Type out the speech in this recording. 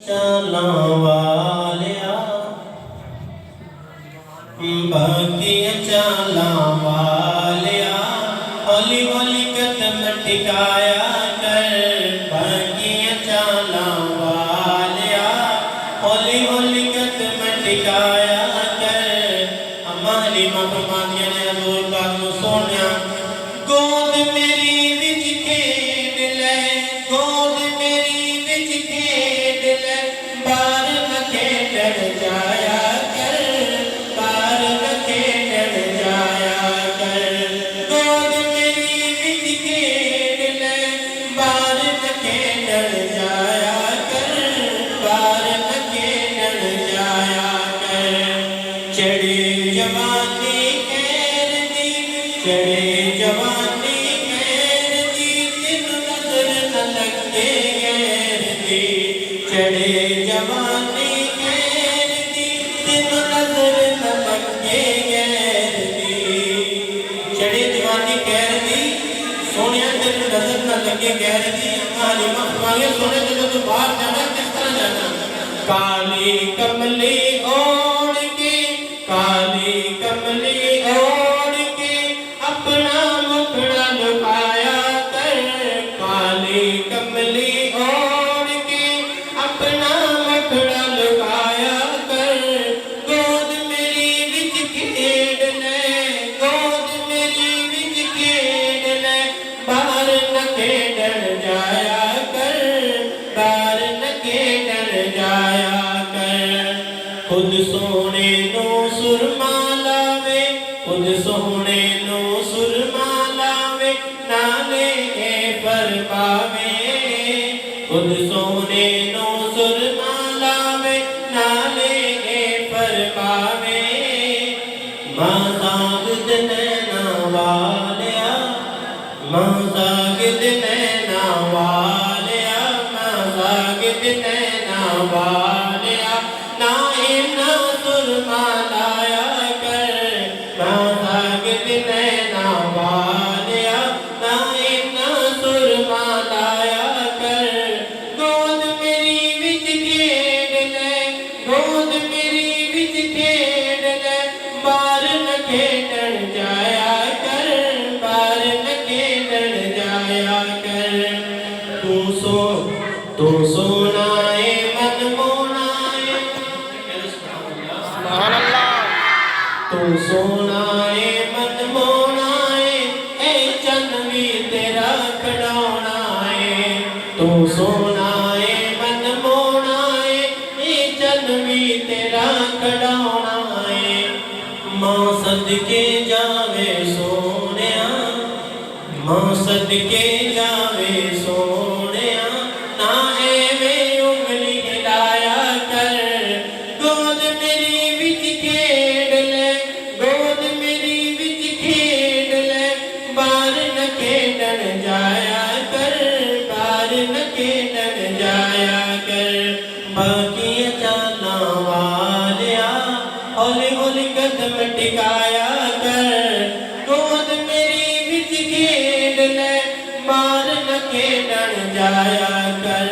चालां वालिया बाकियां चालां वालिया हौली हौली कदम टिकाया कर बाकियां चालां वालिया हौली हौली कदम टिकाया कर हमारी मां फरमादियां ने हजूर पाक नूं सोहणिया गोद मेरी विच खेड ले गोद मेरी विच खेड ले बाहर न खेडण जाया कर बाहर न खेडण जाया कर गोद मेरी विच खेड ले बाहर न खेडण जाया कर बाहर न खेडण जाया कर चढ़े जवानी खैर दी चढ़े जवानी खैर दी तेनू नजर न लगे गैर दी चढ़े जवानी खैर दी तेनू नजर न लगे गैर दी चढ़े जवानी खैर दी सोनिया तेनू नजर न लगे गैर दी हमारी मांगे सोने तो तू बाहर जाना किस तरह जाना काली कमली ओढ़ के काली कमली ओढ़ के अपना मुखड़ा लुकाया कर काली कमली ओढ़ के अपना मुखड़ा लुकाया कर गोद मेरी विच खेड ले गोद मेरी विच खेड ले बाहर न खेडण जाया कर बाहर न खेडण जाया कर खुद सोने नू सुरमा लावे खुद सोने नू सुरमा लावे नाले ए फरमावे खुद सोने नू सुरमा लावे नाले ए फरमावे मां सागिद नैना वालिया मां सागिद नैना वालिया मां सागिद नैना वालिया ना इन्ना सुरमा लाया कर मां सागिद नैना वालिया ना इन्ना सुरमा लाया कर गोद मेरी विच खेड ले गोद मेरी विच खेड ले बाहर न खेडण जाया कर बाहर न खेडण जाया कर तू सोना ए मन मोना ए सुभान अल्लाह। तू सोना ए मन मोना ए चन भी तेरा खड़ौना ए तू सोना ए मन मोना ए चन भी तेरा खड़ौना ए मां सदके जावे सोनिया मां सदके जावे सोनिया ना एवें उंगली हिलाया कर गोद मेरी विच खेड ले गोद मेरी विच खेड ले बाहर न खेडण जाया कर बाहर न खेडण जाया कर बाकियां चालां वालिया हौली हौली कदम टिकाया कर गोद मेरी विच खेड ले बाहर न खेडण जाया कर